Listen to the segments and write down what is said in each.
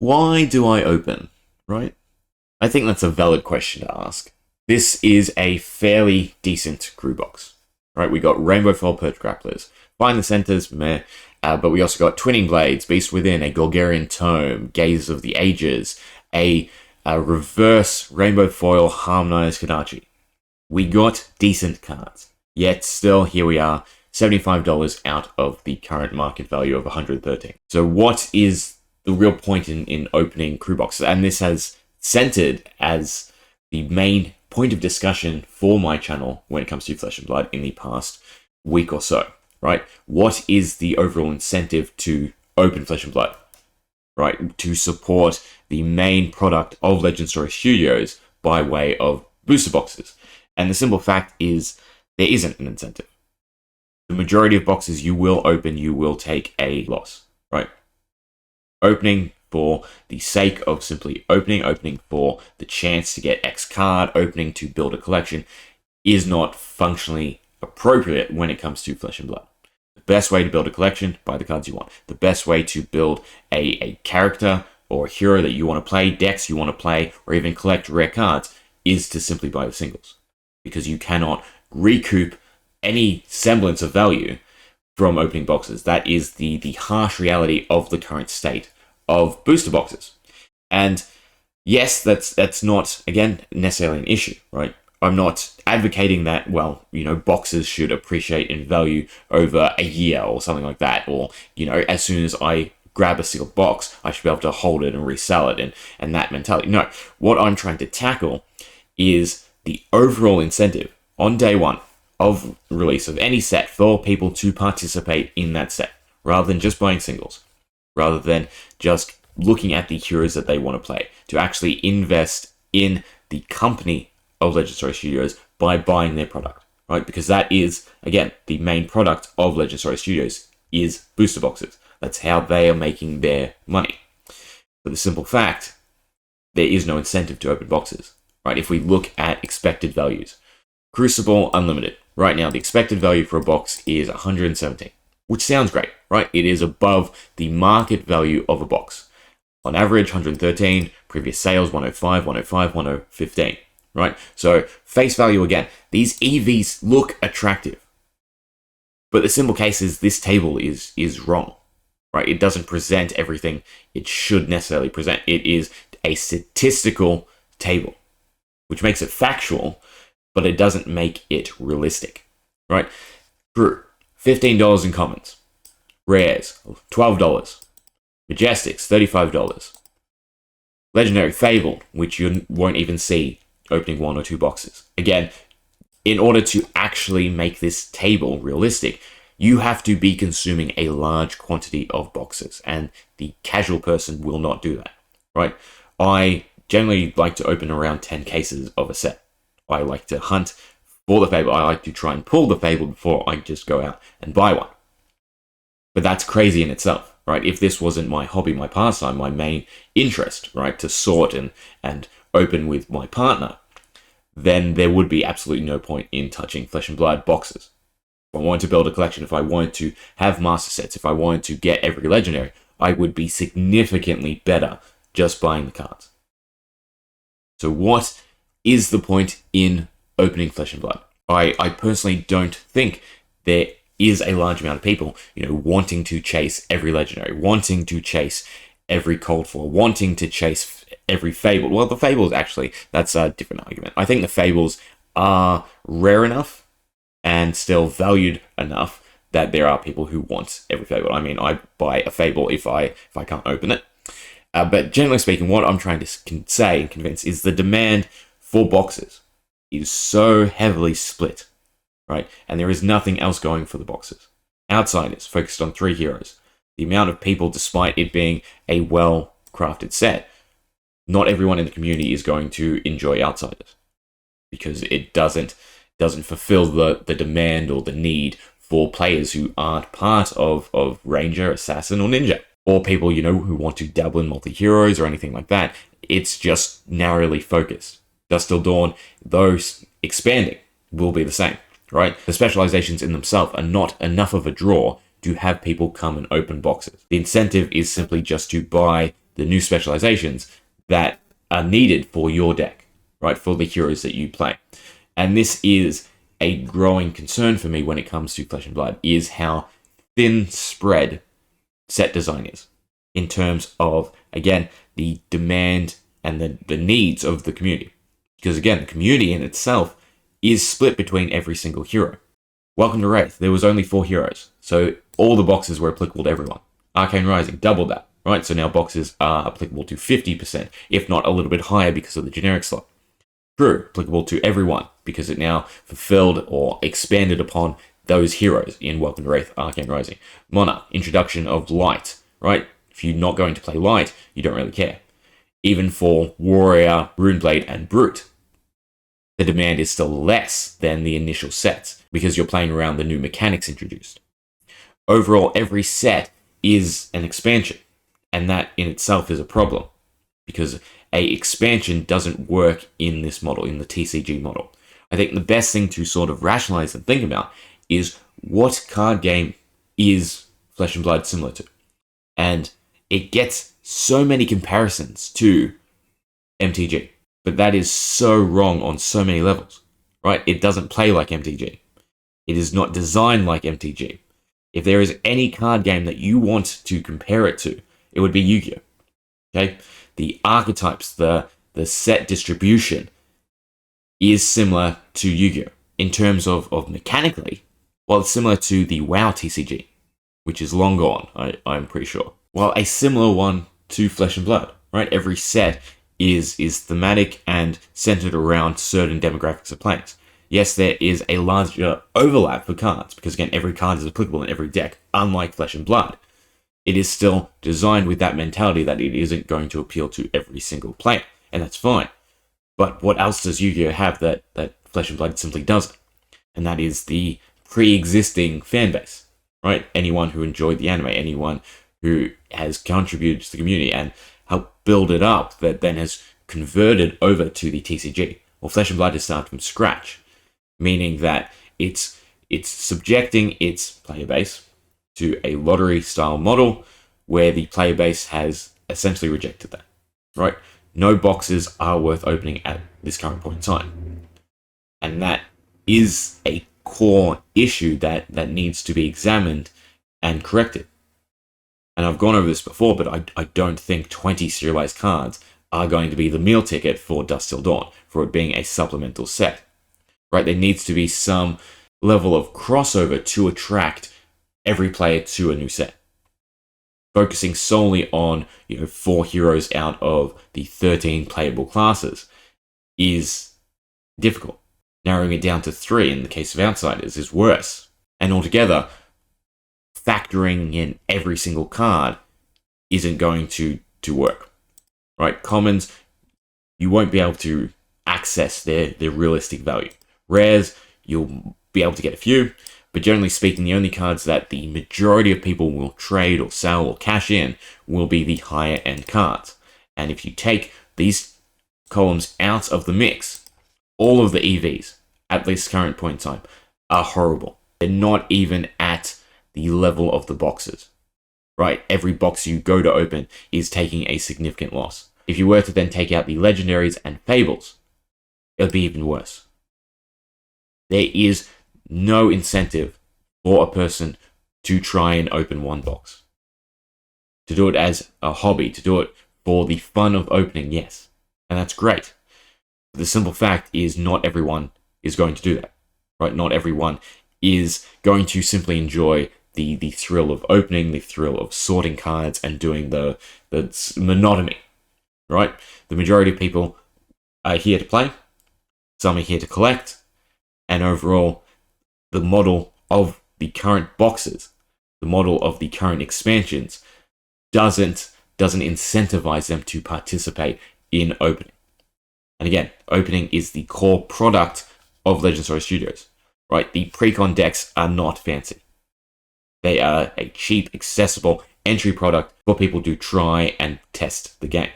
Why do I open, right? I think that's a valid question to ask. This is a fairly decent crew box, right? We got Rainbow Foil Perch Grapplers. Find the Centers, meh. But we also got Twinning Blades, Beast Within, a Golgarian Tome, Gaze of the Ages, a reverse Rainbow Foil Harmonized Kadachi. We got decent cards. Yet still, here we are, $75 out of the current market value of $113. So what is the real point in opening crew boxes? And this has centered as the main point of discussion for my channel when it comes to Flesh and Blood in the past week or so, right? What is the overall incentive to open Flesh and Blood, right? To support the main product of Legend Story Studios by way of booster boxes. And the simple fact is there isn't an incentive. The majority of boxes you will open, you will take a loss, right? Opening for the sake of simply opening for the chance to get X card, opening to build a collection, is not functionally appropriate when it comes to Flesh and Blood. The best way to build a collection, buy the cards you want. The best way to build a character or a hero that you want to play, decks you want to play, or even collect rare cards, is to simply buy the singles. Because you cannot recoup any semblance of value from opening boxes. That is the harsh reality of the current state of booster boxes. And yes, that's not, again, necessarily an issue, right? I'm not advocating that, well, boxes should appreciate in value over a year or something like that. Or, as soon as I grab a sealed box, I should be able to hold it and resell it and that mentality. No, what I'm trying to tackle is the overall incentive on day one of release of any set for people to participate in that set, rather than just buying singles, rather than just looking at the heroes that they want to play, to actually invest in the company of Legend Story Studios by buying their product, right? Because that is, again, the main product of Legend Story Studios is booster boxes. That's how they are making their money. But the simple fact, there is no incentive to open boxes. Right, if we look at expected values, Crucible Unlimited. Right now, the expected value for a box is 117, which sounds great, right? It is above the market value of a box. On average, 113, previous sales, 105, 105, 115, right? So, face value again, these EVs look attractive. But the simple case is this table is wrong, right? It doesn't present everything it should necessarily present. It is a statistical table, which makes it factual, but it doesn't make it realistic, right? Brew, $15 in commons. Rares, $12. Majestics, $35. Legendary Fabled, which you won't even see opening one or two boxes. Again, in order to actually make this table realistic, you have to be consuming a large quantity of boxes, and the casual person will not do that, right? I generally like to open around 10 cases of a set. I like to hunt for the Fable. I like to try and pull the Fable before I just go out and buy one. But that's crazy in itself, right? If this wasn't my hobby, my pastime, my main interest, right, to sort and open with my partner, then there would be absolutely no point in touching Flesh and Blood boxes. If I wanted to build a collection, if I wanted to have master sets, if I wanted to get every legendary, I would be significantly better just buying the cards. So what is the point in opening Flesh and Blood? I personally don't think there is a large amount of people, wanting to chase every legendary, wanting to chase every cold foil, wanting to chase every fable. Well, the fables, actually, that's a different argument. I think the fables are rare enough and still valued enough that there are people who want every fable. I mean, I buy a fable if I can't open it. But generally speaking, what I'm trying to say and convince is the demand for boxes is so heavily split, right? And there is nothing else going for the boxes. Outsiders, focused on 3 heroes. The amount of people, despite it being a well-crafted set, not everyone in the community is going to enjoy Outsiders because it doesn't fulfill the demand or the need for players who aren't part of Ranger, Assassin, or Ninja. Or people, who want to dabble in multi-heroes or anything like that. It's just narrowly focused. Dusk Till Dawn, those expanding, will be the same, right? The specializations in themselves are not enough of a draw to have people come and open boxes. The incentive is simply just to buy the new specializations that are needed for your deck, right? For the heroes that you play. And this is a growing concern for me when it comes to Flesh and Blood, is how thin spread set design is in terms of, again, the demand and the needs of the community. Because again, the community in itself is split between every single hero. Welcome to Wraith. There was only 4 heroes, so all the boxes were applicable to everyone. Arcane Rising, double that, right? So now boxes are applicable to 50%, if not a little bit higher because of the generic slot. True, applicable to everyone, because it now fulfilled or expanded upon those heroes in Welcome to Wraith, Arcane Rising. Monarch, introduction of Light, right? If you're not going to play Light, you don't really care. Even for Warrior, Runeblade, and Brute, the demand is still less than the initial sets, because you're playing around the new mechanics introduced. Overall, every set is an expansion, and that in itself is a problem, because a expansion doesn't work in this model, in the TCG model. I think the best thing to sort of rationalize and think about is what card game is Flesh and Blood similar to. And it gets so many comparisons to MTG, but that is so wrong on so many levels, right? It doesn't play like MTG. It is not designed like MTG. If there is any card game that you want to compare it to, it would be Yu-Gi-Oh! Okay? The archetypes, the set distribution is similar to Yu-Gi-Oh! In terms of mechanically, well, it's similar to the WoW TCG, which is long gone, I'm pretty sure. Well, a similar one to Flesh and Blood, right? Every set is thematic and centered around certain demographics of players. Yes, there is a larger overlap for cards, because again, every card is applicable in every deck, unlike Flesh and Blood. It is still designed with that mentality that it isn't going to appeal to every single player, and that's fine. But what else does Yu-Gi-Oh! Have that Flesh and Blood simply doesn't? And that is the pre-existing fan base, right? Anyone who enjoyed the anime, anyone who has contributed to the community and helped build it up, that then has converted over to the TCG. Well, Flesh and Blood is started from scratch, meaning that it's subjecting its player base to a lottery-style model where the player base has essentially rejected that, right? No boxes are worth opening at this current point in time. And that is a core issue that needs to be examined and corrected. And I've gone over this before, but I don't think 20 serialized cards are going to be the meal ticket for Dusk Till Dawn, for it being a supplemental set. Right? There needs to be some level of crossover to attract every player to a new set. Focusing solely on 4 heroes out of the 13 playable classes is difficult. Narrowing it down to 3 in the case of Outsiders is worse. And altogether, factoring in every single card isn't going to work. Right? Commons, you won't be able to access their realistic value. Rares, you'll be able to get a few, but generally speaking, the only cards that the majority of people will trade or sell or cash in will be the higher end cards. And if you take these columns out of the mix, all of the EVs at this current point in time are horrible. They're not even at the level of the boxes, right? Every box you go to open is taking a significant loss. If you were to then take out the legendaries and fables, it would be even worse. There is no incentive for a person to try and open one box. To do it as a hobby, to do it for the fun of opening, yes. And that's great. The simple fact is not everyone is going to do that, right? Not everyone is going to simply enjoy the thrill of opening, the thrill of sorting cards and doing the monotony, right? The majority of people are here to play. Some are here to collect. And overall, the model of the current boxes, the model of the current expansions, doesn't incentivize them to participate in opening. And again, opening is the core product of Legend Story Studios, right? The pre-con decks are not fancy. They are a cheap, accessible entry product for people to try and test the game.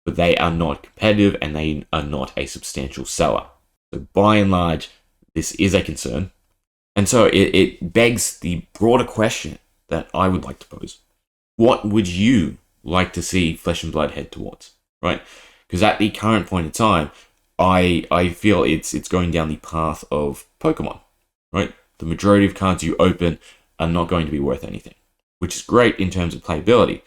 But they are not competitive and they are not a substantial seller. So by and large, this is a concern. And so it begs the broader question that I would like to pose. What would you like to see Flesh and Blood head towards, right? Because at the current point in time, I feel it's going down the path of Pokemon, right? The majority of cards you open are not going to be worth anything, which is great in terms of playability,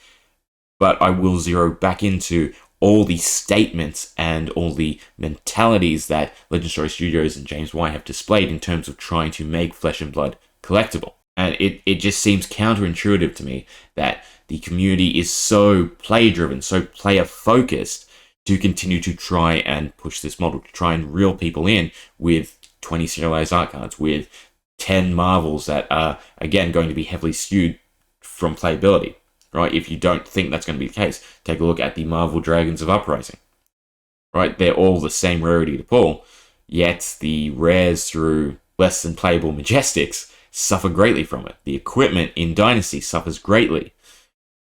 but I will zero back into all the statements and all the mentalities that Legend Story Studios and James White have displayed in terms of trying to make Flesh and Blood collectible. And it just seems counterintuitive to me that the community is so play-driven, so player-focused, to continue to try and push this model, to try and reel people in with 20 serialized art cards, with 10 Marvels that are, again, going to be heavily skewed from playability, right? If you don't think that's going to be the case, take a look at the Marvel Dragons of Uprising, right? They're all the same rarity to pull, yet the rares through less than playable Majestics suffer greatly from it. The equipment in Dynasty suffers greatly.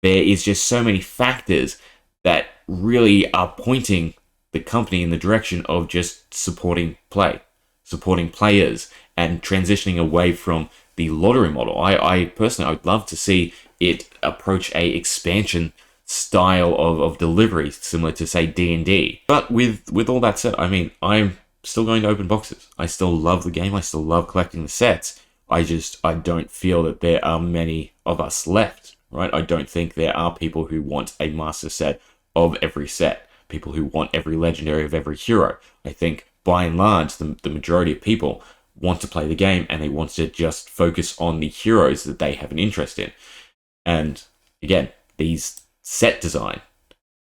There is just so many factors that really are pointing the company in the direction of just supporting play, supporting players, and transitioning away from the lottery model. I personally, I would love to see it approach a expansion style of delivery, similar to, say, D&D. But with all that said, I mean, I'm still going to open boxes. I still love the game. I still love collecting the sets. I don't feel that there are many of us left, right? I don't think there are people who want a master set of every set, people who want every legendary of every hero. I think, by and large, the majority of people want to play the game and they want to just focus on the heroes that they have an interest in. And again, these set design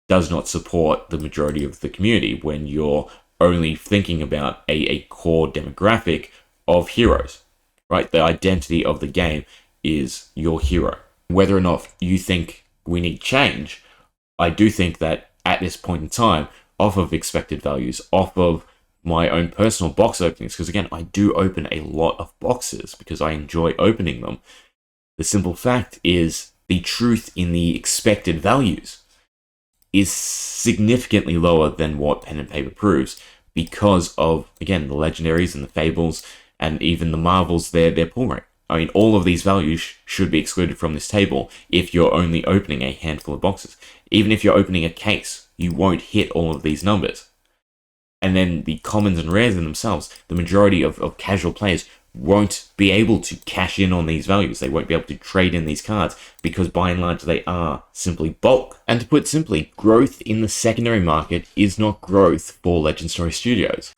does not support the majority of the community when you're only thinking about a core demographic of heroes, right? The identity of the game is your hero. Whether or not you think we need change, I do think that at this point in time, off of expected values, off of my own personal box openings, because again, I do open a lot of boxes because I enjoy opening them. The simple fact is the truth in the expected values is significantly lower than what pen and paper proves because of, again, the legendaries and the fables and even the Marvels, their pull rate. I mean, all of these values should be excluded from this table if you're only opening a handful of boxes. Even if you're opening a case, you won't hit all of these numbers. And then the commons and rares in themselves, the majority of casual players won't be able to cash in on these values. They won't be able to trade in these cards because by and large they are simply bulk. And to put simply, growth in the secondary market is not growth for Legend Story Studios.